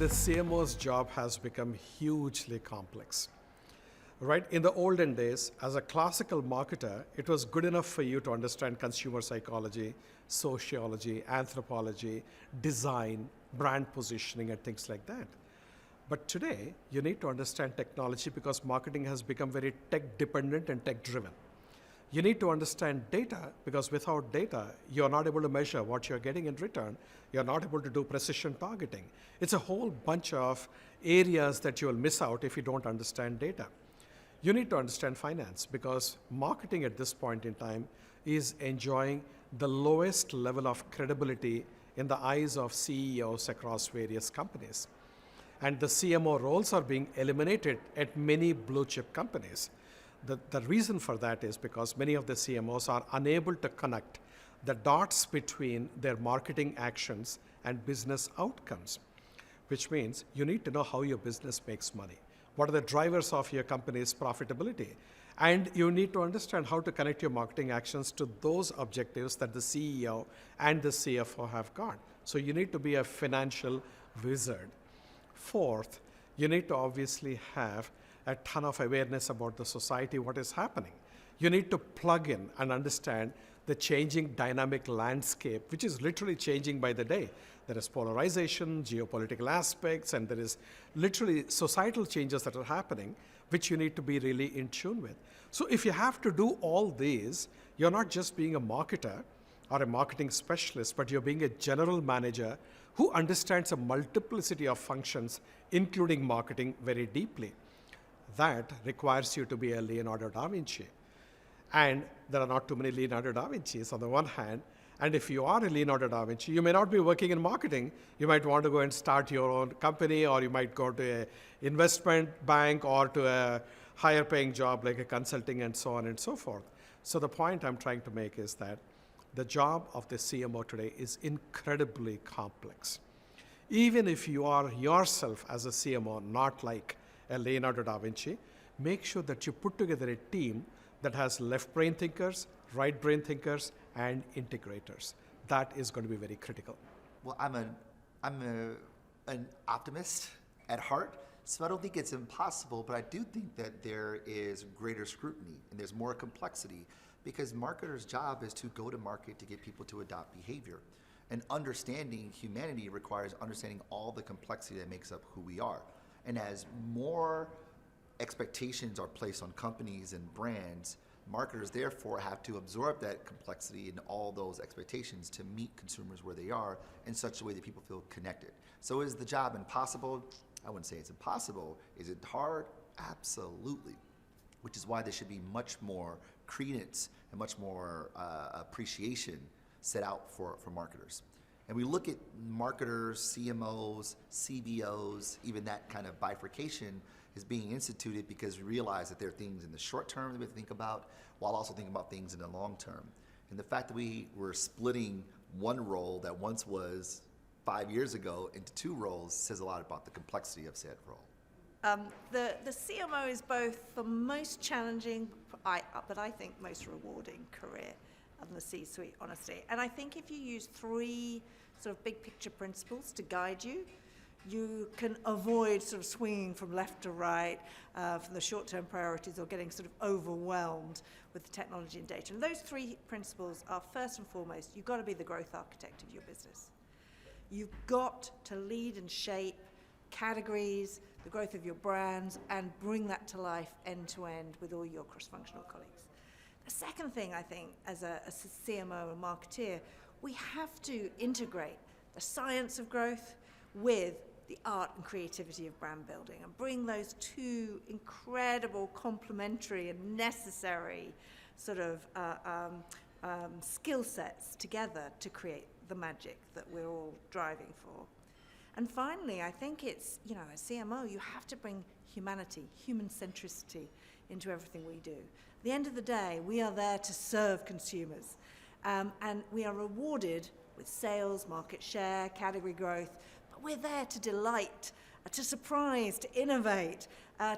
the CMO's job has become hugely complex. Right? In the olden days, as a classical marketer, it was good enough for you to understand consumer psychology, sociology, anthropology, design, brand positioning, and things like that. But today, you need to understand technology because marketing has become very tech-dependent and tech-driven. You need to understand data because without data, you're not able to measure what you're getting in return. You're not able to do precision targeting. It's a whole bunch of areas that you will miss out if you don't understand data. You need to understand finance because marketing at this point in time is enjoying the lowest level of credibility in the eyes of CEOs across various companies. And the CMO roles are being eliminated at many blue chip companies. The reason for that is because many of the CMOs are unable to connect the dots between their marketing actions and business outcomes, which means you need to know how your business makes money. What are the drivers of your company's profitability? And you need to understand how to connect your marketing actions to those objectives that the CEO and the CFO have got. So you need to be a financial wizard. Fourth, you need to obviously have a ton of awareness about the society, what is happening. You need to plug in and understand the changing dynamic landscape, which is literally changing by the day. There is polarization, geopolitical aspects, and there is literally societal changes that are happening, which you need to be really in tune with. So if you have to do all these, you're not just being a marketer or a marketing specialist, but you're being a general manager who understands a multiplicity of functions, including marketing, very deeply. That requires you to be a Leonardo da Vinci. And there are not too many Leonardo da Vincis on the one hand. And if you are a Leonardo da Vinci, you may not be working in marketing. You might want to go and start your own company, or you might go to an investment bank or to a higher paying job like a consulting and so on and so forth. So the point I'm trying to make is that the job of the CMO today is incredibly complex. Even if you are yourself as a CMO not like a Leonardo da Vinci, make sure that you put together a team that has left brain thinkers, right brain thinkers, and integrators. That is going to be very critical. Well, I'm an optimist at heart, so I don't think it's impossible, but I do think that there is greater scrutiny and there's more complexity because marketers' job is to go to market to get people to adopt behavior. And understanding humanity requires understanding all the complexity that makes up who we are. And as more expectations are placed on companies and brands, marketers therefore have to absorb that complexity and all those expectations to meet consumers where they are in such a way that people feel connected. So is the job impossible? I wouldn't say it's impossible. Is it hard? Absolutely. Which is why there should be much more credence and much more appreciation set out for marketers. And we look at marketers, CMOs, CBOs, even that kind of bifurcation is being instituted because we realize that there are things in the short term that we have to think about while also thinking about things in the long term. And the fact that we were splitting one role that once was 5 years ago into two roles says a lot about the complexity of said role. The CMO is both the most challenging, but I think most rewarding career in the C-suite, honestly. And I think if you use three sort of big picture principles to guide you, you can avoid sort of swinging from left to right from the short-term priorities or getting sort of overwhelmed with the technology and data. And those three principles are first and foremost, you've got to be the growth architect of your business. You've got to lead and shape categories, the growth of your brands, and bring that to life end to end with all your cross-functional colleagues. The second thing I think as a CMO and marketeer, we have to integrate the science of growth with the art and creativity of brand building and bring those two incredible complementary and necessary sort of skill sets together to create the magic that we're all driving for. And finally, I think it's, as CMO, you have to bring humanity, human centricity into everything we do. At the end of the day, we are there to serve consumers, and we are rewarded with sales, market share, category growth, but we're there to delight, to surprise, to innovate,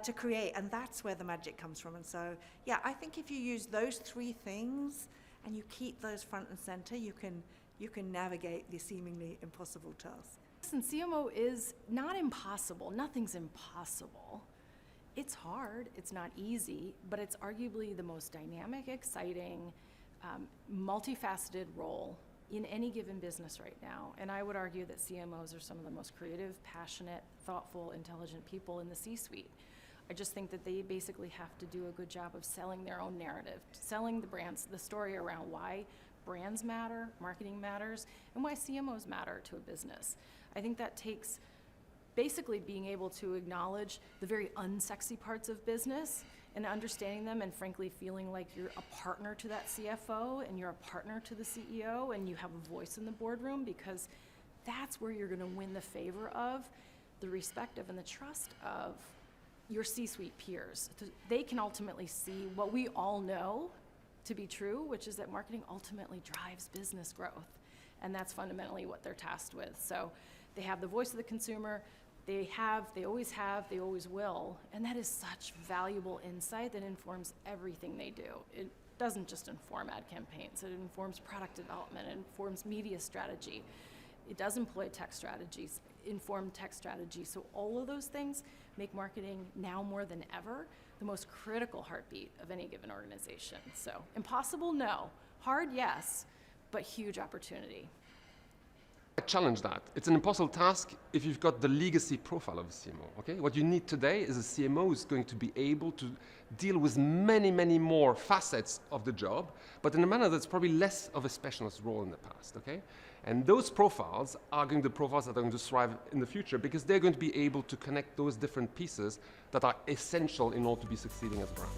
to create, and that's where the magic comes from. And so, yeah, I think if you use those three things and you keep those front and center, you can navigate the seemingly impossible task. Listen, CMO is not impossible. Nothing's impossible. It's hard, it's not easy, but it's arguably the most dynamic, exciting, multifaceted role in any given business right now. And I would argue that CMOs are some of the most creative, passionate, thoughtful, intelligent people in the C-suite. I just think that they basically have to do a good job of selling their own narrative, selling the brands, the story around why brands matter, marketing matters, and why CMOs matter to a business. I think that takes basically being able to acknowledge the very unsexy parts of business and understanding them, and frankly feeling like you're a partner to that CFO and you're a partner to the CEO and you have a voice in the boardroom, because that's where you're going to win the favor of, the respect of, and the trust of your C-suite peers. They can ultimately see what we all know to be true, which is that marketing ultimately drives business growth. And that's fundamentally what they're tasked with. So they have the voice of the consumer, they always will, and that is such valuable insight that informs everything they do. It doesn't just inform ad campaigns, it informs product development, it informs media strategy. It does employ tech strategies, inform tech strategy. So all of those things make marketing now more than ever the most critical heartbeat of any given organization. So impossible, no. Hard, yes, but huge opportunity. I challenge that. It's an impossible task if you've got the legacy profile of a CMO, okay? What you need today is a CMO who's going to be able to deal with many, many more facets of the job, but in a manner that's probably less of a specialist role in the past, okay? And those profiles are going to be the profiles that are going to thrive in the future, because they're going to be able to connect those different pieces that are essential in order to be succeeding as a brand.